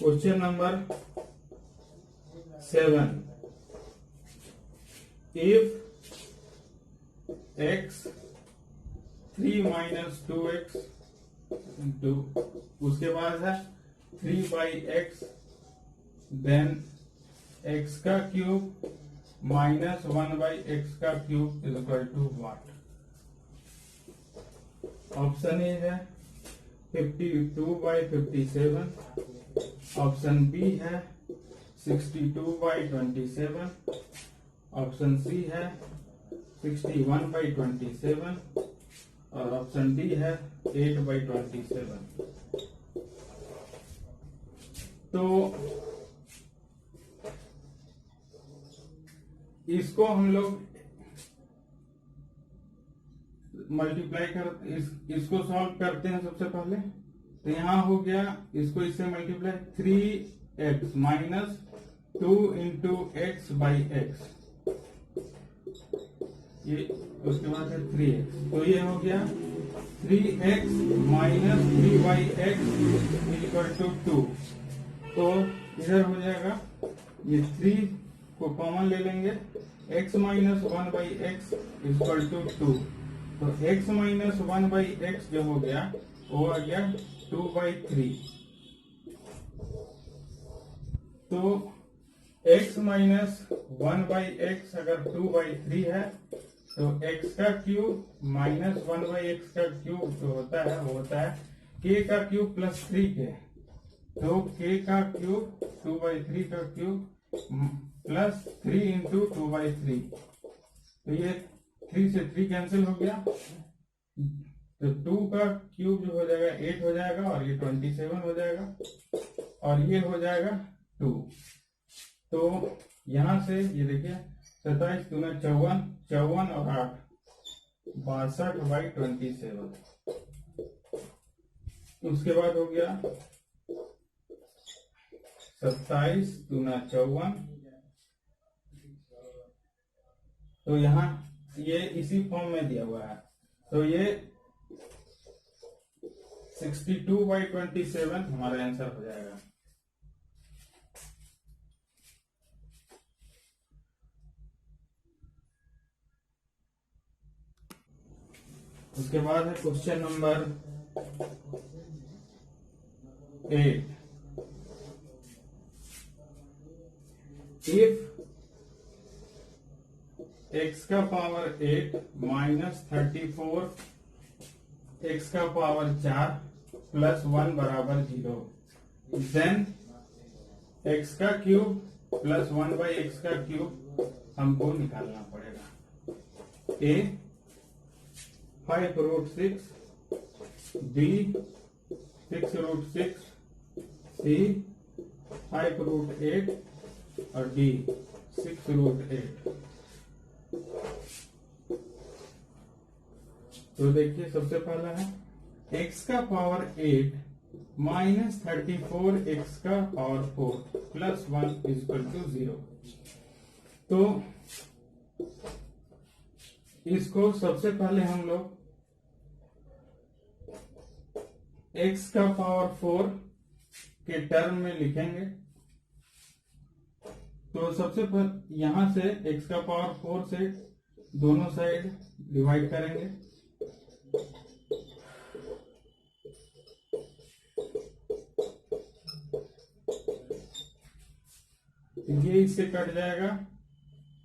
Question number 7, if x 3 minus 2x into उसके बाद है 3/x, देन x का क्यूब माइनस 1/x का cube is equal to what. Option A है 52/57, option B है 62/27, option C है 61/27 और ऑप्शन डी है 8/27। तो इसको हम लोग मल्टीप्लाई इसको सॉल्व करते हैं सबसे पहले। तो यहां हो गया, इसको इससे multiply 3x minus 2 into x by x, ये उसके बाद है 3x, तो ये हो गया 3x minus 3/x equal to 2। तो इधर हो जाएगा, ये 3 को कॉमन ले लेंगे, x minus 1/x equal to 2। तो x माइनस 1/x जो हो गया वो आ गया 2/3। तो x माइनस 1/x अगर 2/3 है तो x का क्यूब माइनस 1/x का क्यूब जो होता है वो होता है k का क्यूब प्लस 3k। तो k का क्यूब 2/3 का क्यूब प्लस 3 इंटू 2/3। तो ये 3 से 3 कैंसिल हो गया, तो 2 का क्यूब जो हो जाएगा 8 हो जाएगा और ये 27 हो जाएगा और ये हो जाएगा 2। तो यहां से ये देखिए 27 दूना 54, 54 और 8 62/27। उसके बाद हो गया 27 दूना 54, तो यहाँ ये इसी फॉर्म में दिया हुआ है, तो ये 62/27 हमारा आंसर हो जाएगा। उसके बाद है क्वेश्चन नंबर 8, इफ x का पावर 8 माइनस 34 x का पावर 4 प्लस 1 बराबर 0, देन x का क्यूब प्लस 1/x का क्यूब हमको निकालना पड़ेगा। a 5√6, b 6√6, c 5√8 और d 6√8। तो देखिए सबसे पहला है x का पावर 8 माइनस 34 x का पावर 4 प्लस 1 इक्वल टू 0। तो इसको सबसे पहले हम लोग x का पावर 4 के टर्म में लिखेंगे। तो सबसे पहले यहां से x का पावर 4 से दोनों साइड डिवाइड करेंगे, ये इससे कट जाएगा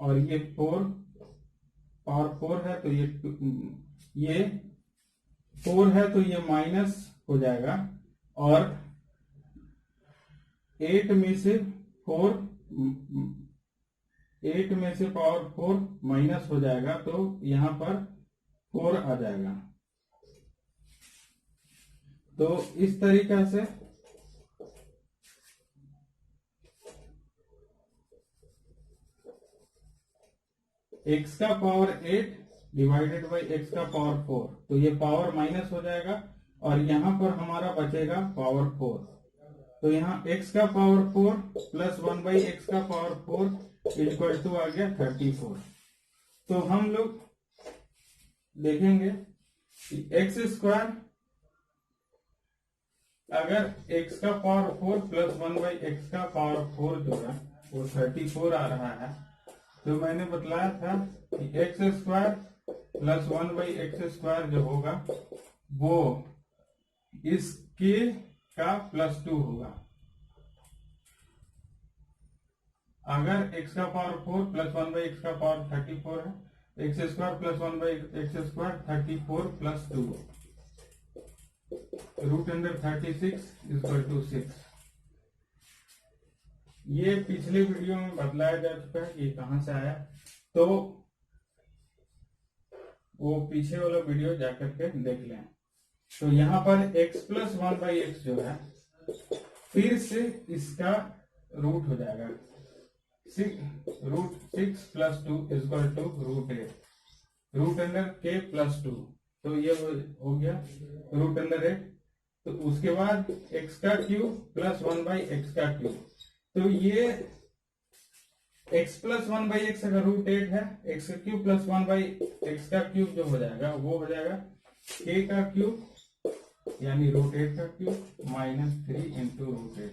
और ये 4 पावर 4 है तो ये 4 है तो ये माइनस हो जाएगा और 8 में से पावर 4 माइनस हो जाएगा, तो यहां पर 4 आ जाएगा। तो इस तरीका से x का पावर 8 डिवाइडेड बाई x का पावर 4, तो ये पावर माइनस हो जाएगा और यहां पर हमारा बचेगा पावर 4। तो यहाँ x का पावर 4 प्लस 1/x का पावर 4 इक्वल टू आ गया 34। तो हम लोग देखेंगे कि x² अगर x का पावर 4 प्लस 1/x का पावर 4 जो है वो 34 आ रहा है, तो मैंने बतलाया था कि एक्स स्क्वायर प्लस 1/x² जो होगा वो इस k का +2 होगा। अगर x का पावर 4 प्लस 1/x का पावर 34 है, x square plus 1/x² 34 plus 2 √36 = 6। ये पिछले वीडियो में बतलाया जा चुका है कि ये कहां से आया, तो वो पीछे वाला वीडियो जाकर के देख लें। तो यहाँ पर x प्लस 1/x जो है फिर से इसका रूट हो जाएगा, √6 + 2 = √8 √k + 2, तो ये हो गया √8। तो उसके बाद x³ प्लस 1/x³, तो ये x प्लस 1/x अगर √8 है, x³ प्लस 1/x³ जो हो जाएगा वो हो जाएगा k³ यानी √8³ -3 × √8,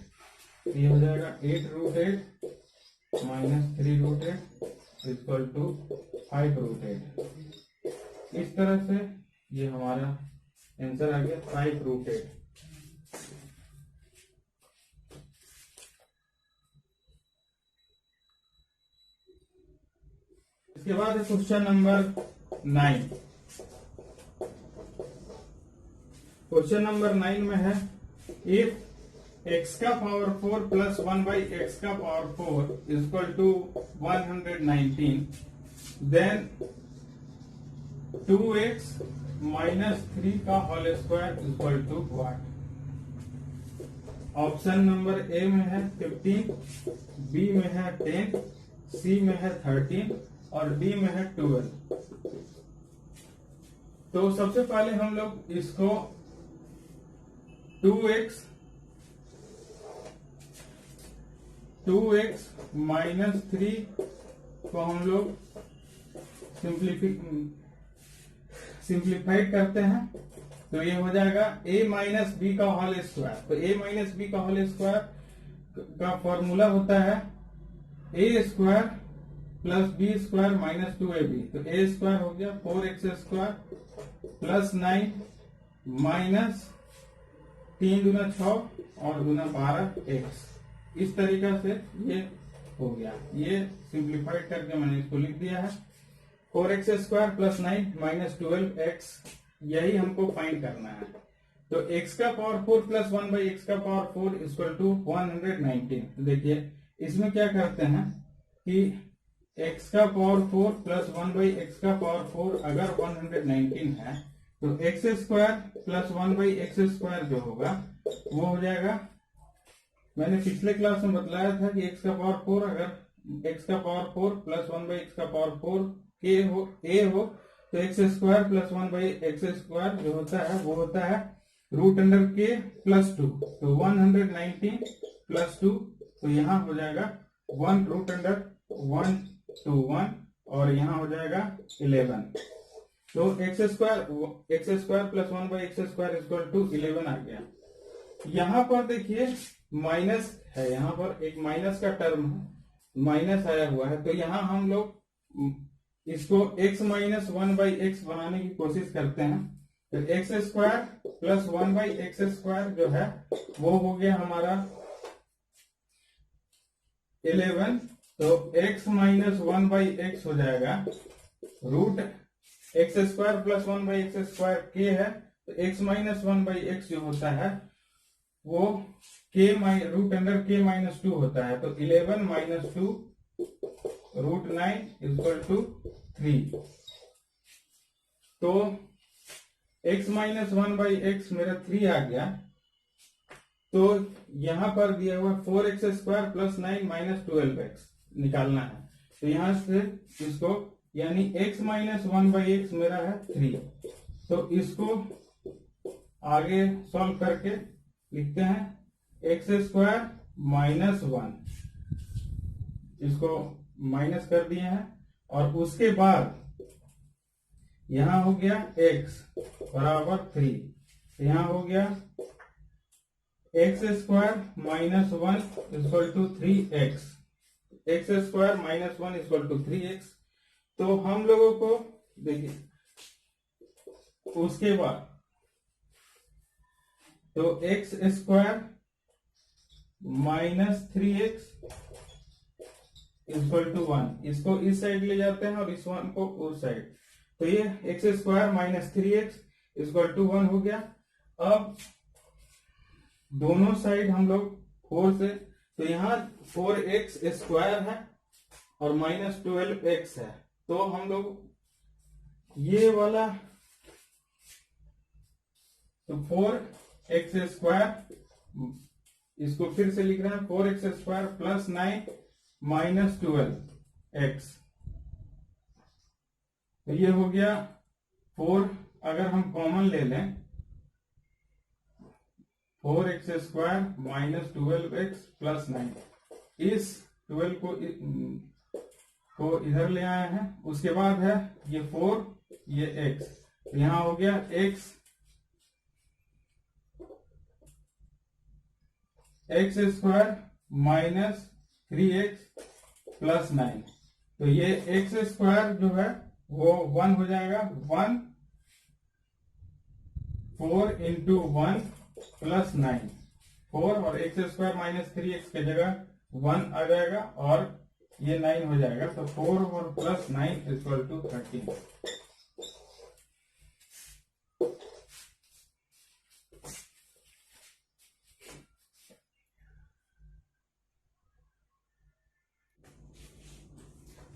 ये हो जाएगा 8√8 -3√8 = 5√8। इस तरह से ये हमारा आंसर आ गया 5√8। इसके बाद क्वेश्चन नंबर 9। क्वेश्चन नंबर 9 में है इफ x का पावर 4 प्लस 1/x का पावर 4 = 119, देन 2x - 3 का whole square = what? Option number A में है 15, बी में है 10, सी में है 13 और डी में है 12। तो सबसे पहले हम लोग इसको 2x - 3 को हम लोग सिंप्लीफाइड करते हैं, तो ये हो जाएगा a - b का होल स्क्वायर। तो a - b का होल स्क्वायर का फॉर्मूला होता है a² प्लस b² - 2ab। तो a² हो गया 4x² प्लस 9 माइनस 3 दूना 6 और दूना 12x। इस तरीका से ये हो गया, ये सिंप्लीफाइड करके मैंने इसको लिख दिया है 4x² प्लस 9 - 12x। यही हमको फाइंड करना है। तो x का पावर 4 प्लस 1/x का पावर 4 = 119। देखिए इसमें क्या करते हैं कि x का पावर 4 प्लस 1/x का पावर 4 अगर 119 है, तो x² प्लस 1/x² जो होगा वो हो जाएगा, मैंने पिछले क्लास में बतलाया था कि x का पावर 4 अगर x का पावर 4 प्लस 1/x का पावर 4 a हो, तो x² प्लस 1/x² जो होता है वो होता है √k + 2। तो 119 + 2, तो यहाँ हो जाएगा 1√121 और यहाँ हो जाएगा 11। तो x² प्लस 1/x² = 11 आ गया। यहाँ पर देखिए माइनस है, यहाँ पर एक माइनस का टर्म है, माइनस आया हुआ है, तो यहाँ हम लोग इसको x - 1/x बनाने की कोशिश करते हैं। तो x² प्लस 1/x² जो है वो हो गया हमारा 11। तो x - 1/x हो जाएगा √x² प्लस 1/x² k है, तो x - 1/x जो होता है वो √k - 2 होता है। तो 11 - 2 √9 = 3। तो x - 1/x मेरा 3 आ गया। तो यहां पर दिया हुआ 4x² प्लस 9 - 12x निकालना है। तो यहां से इसको यानी x - 1/x मेरा है 3, तो इसको आगे सॉल्व करके लिखते हैं x² - 1, इसको माइनस कर दिए हैं। और उसके बाद यहां हो गया x बराबर 3, यहां हो गया x square minus 1 equal to 3x, x square minus 1 equal to 3x। तो हम लोगों को देखिए उसके बाद तो x square minus 3x equal to 1, इसको इस साइड ले जाते हैं और इस 1 को उस साइड। तो ये x square minus 3x equal to 1 हो गया। अब दोनों साइड हम लोग 4 से, तो यहाँ 4x स्क्वायर है और माइनस 12x है, तो हम लोग ये वाला तो 4x स्क्वायर, इसको फिर से लिख रहे हैं 4x square plus 9 minus 12x, तो ये हो गया 4। अगर हम कॉमन ले लें 4x square minus 12x plus 9, इस 12 को इधर ले आए हैं। उसके बाद है ये 4 ये x, तो यहां हो गया x square minus 3x plus 9, तो ये x स्क्वायर जो है वो 1 हो जाएगा। 1 4 इंटू 1 प्लस 9, 4 और x स्क्वायर माइनस 3x की जगह 1 आ जाएगा और ये 9 हो जाएगा, तो 4 और प्लस 9 इक्वल टू 13।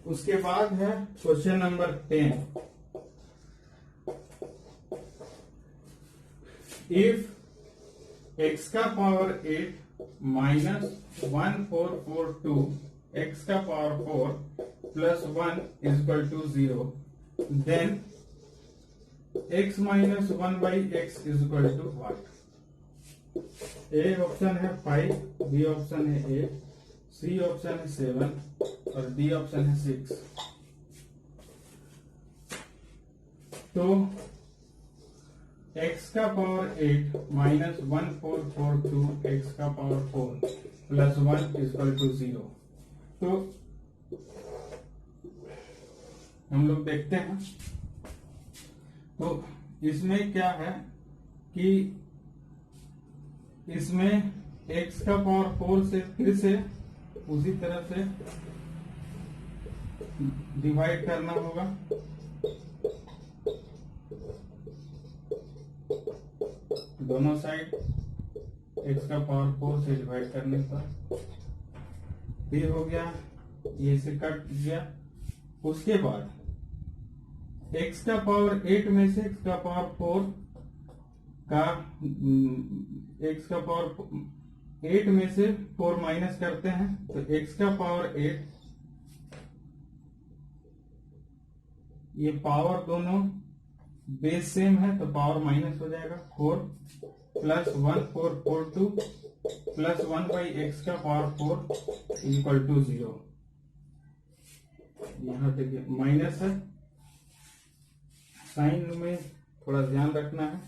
उसके बाद है क्वेश्चन नंबर 10। इफ x का पावर 8 माइनस 1442 x का power 4 plus 1 equal to 0, then x minus 1 by x equal to what? A option है 5, बी ऑप्शन है 8, सी ऑप्शन है 7 और डी ऑप्शन है 6। तो x का पावर 8 माइनस 1442 x का पावर 4 प्लस 1 इक्वल टू 0। तो हम लोग देखते हैं, तो इसमें क्या है कि इसमें x का पावर 4 से फिर से उसी तरह से डिवाइड करना होगा। दोनों साइड x का पावर 4 से डिवाइड करने पर ये हो गया, ये से कट गया। उसके बाद x का पावर 8 में से x का पावर 4 का x का पावर 8 में से 4 माइनस करते हैं, तो x का पावर 8, ये पावर दोनों बेस सेम है तो पावर माइनस हो जाएगा। 4 प्लस 1 4 4 2 प्लस 1 बाई एक्स का पावर 4 इक्वल टू 0। यहाँ देखिए माइनस है, साइन में थोड़ा ध्यान रखना है।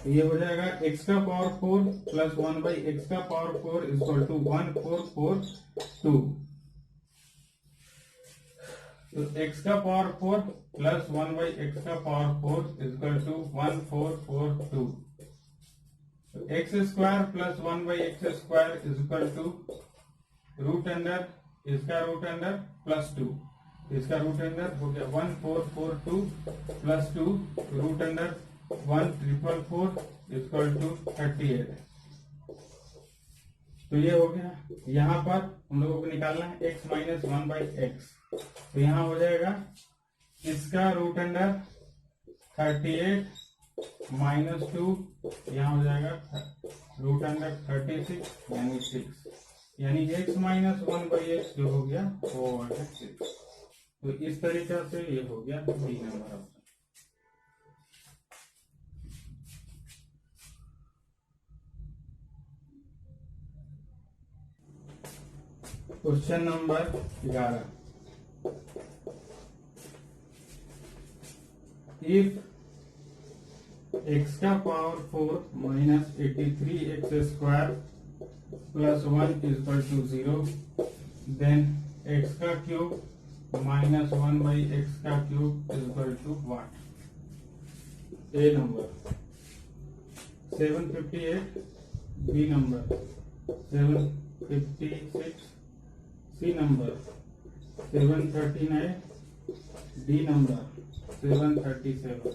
ये हो जाएगा x का पावर 4 प्लस 1 बाई एक्स का पावर 4 इक्वल टू 1 4 4 2। तो x का पावर 4 प्लस 1 बाई एक्स का पावर 4 इक्वल टू 1 4 4 2। तो x square plus 1 by x square equal to root under इसका रूट अंडर प्लस 2, इसका रूट अंडर हो गया 1 4 4 2 plus 2 root under 1 3 4 equal to 38। तो ये हो गया। यहाँ पर हम लोगों को निकालना है x माइनस 1 बाई एक्स, तो यहाँ हो जाएगा इसका रूट अंडर 38 माइनस 2, यहाँ हो जाएगा रूट अंडर 36 यानी 6, यानी x माइनस 1 बाई एक्स जो हो गया वो हो गया 6। तो इस तरीका से ये हो गया D number option. Question number 11, if X का power 4 minus 83 X square plus 1 equal to 0, then X का क्यूब माइनस 1 बाई एक्स का cube equal to 1। A number 758, B number 756, C number 739, D number 737।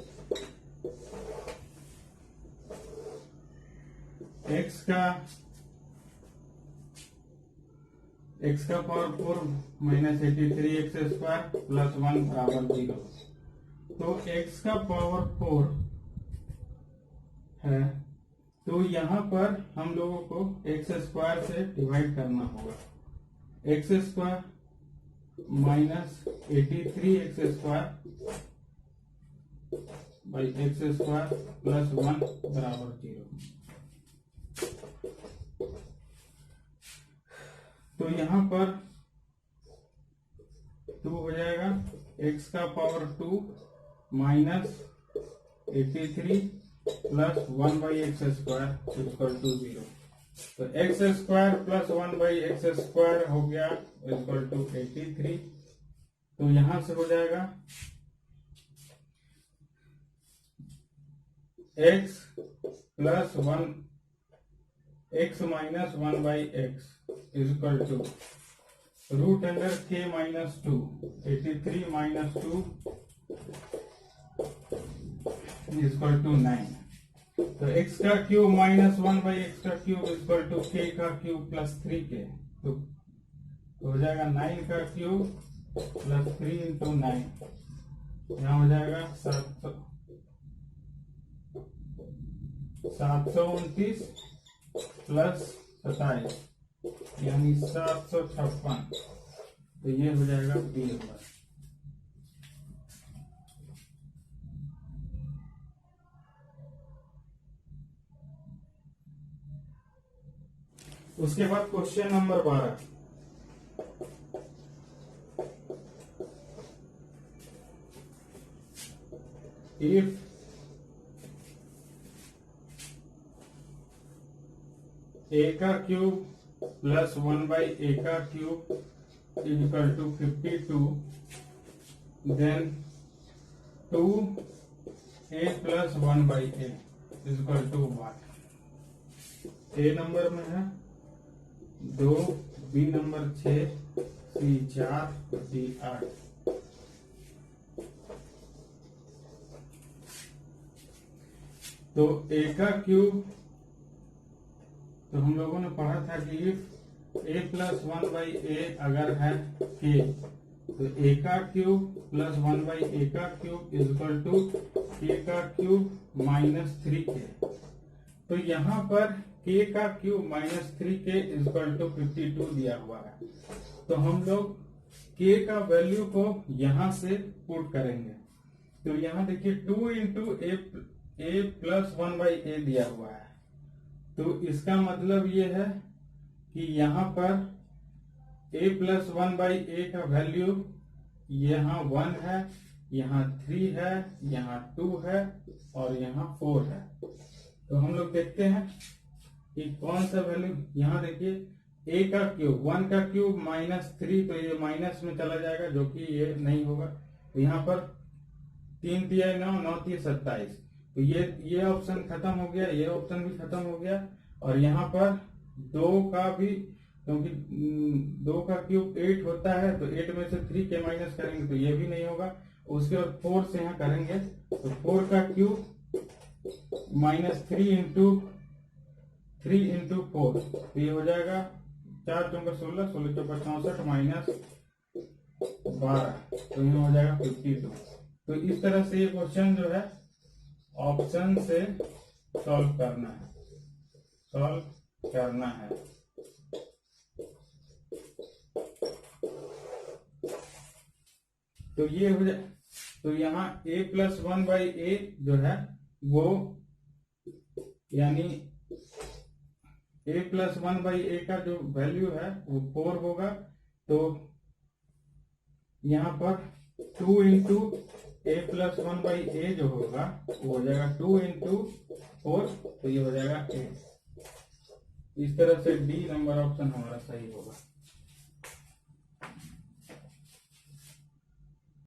X का power 4 minus 83 X square plus 1 बराबर 0। तो x का power 4 है, तो यहाँ पर हम लोगों को एक्स स्क्वायर से डिवाइड करना होगा। X square minus 83 X square by x square plus 1 बराबर 0। तो यहाँ पर 2 हो जाएगा, एक्स का power 2 minus 83 plus 1 by x square equal to 0। तो x square plus 1 by x square हो गया इक्वल टू 83। तो यहां से हो जाएगा x plus 1 x minus 1 by x equal to root under के माइनस 2, 83 माइनस 2 इक्वल टू 9। तो x का क्यूब माइनस 1 बाई एक्स का क्यूब इक्वल टू k का क्यूब प्लस 3k। तो हो जाएगा 9 का क्यूब प्लस 3 इंटू 9, यहाँ हो जाएगा 729 प्लस 27 यानी 756। तो ये हो जाएगा बी नंबर। उसके बाद क्वेश्चन नंबर 12। इफ ए का क्यूब प्लस 1 बाई ए का cube equal to 52, then 2a plus 1 by a equal to 1। A number में है 2, बी नंबर 6, सी 4, डी 8। तो ए का क्यूब, तो हम लोगों ने पढ़ा था कि ए प्लस 1 बाई ए अगर है के, तो ए का क्यूब प्लस 1 बाई ए का क्यूब इक्वल टू के का क्यूब माइनस 3k। तो यहाँ पर k का cube minus 3k equal to 52 दिया हुआ है। तो हम लोग k का वैल्यू को यहाँ से पुट करेंगे। तो यहाँ देखिए 2 इंटू ए प्लस 1 बाई ए दिया हुआ है। तो इसका मतलब ये है कि यहाँ पर a प्लस 1 बाई ए का वैल्यू यहाँ 1 है, यहाँ 3 है, यहाँ 2 है और यहाँ 4 है। तो हम लोग देखते हैं कि कौन सा वैल्यू। यहाँ देखिए a का क्यूब 1 का क्यूब माइनस 3, तो ये माइनस में चला जाएगा जो कि ये नहीं होगा। तो यहाँ पर 3 तिया 9, 9 तिया 27। तो ये ऑप्शन खत्म हो गया, ये ऑप्शन भी खत्म हो गया। और यहाँ पर 2 का भी, क्योंकि 2 का क्यूब 8 होता है, तो 8 में से 3k माइनस करेंगे तो ये भी नहीं होगा। उसके बाद 4 से यहाँ करेंगे, तो 4 का क्यूब माइनस 3 इंटू 4, तो ये हो जाएगा 4 चौका 16, 16 चौका 64 माइनस 12, तो ये हो जाएगा 52। तो इस तरह से ये क्वेश्चन जो है ऑप्शन से सॉल्व करना है, तो ये हो जाए। तो यहाँ a प्लस 1 बाई ए जो है वो, यानी a प्लस 1 बाई ए का जो वैल्यू है वो 4 होगा। तो यहाँ पर 2 इंटू a प्लस 1/a जो होगा वो हो जाएगा 2 इंटू 4, तो ये हो जाएगा a। इस तरह से डी नंबर ऑप्शन हमारा सही होगा।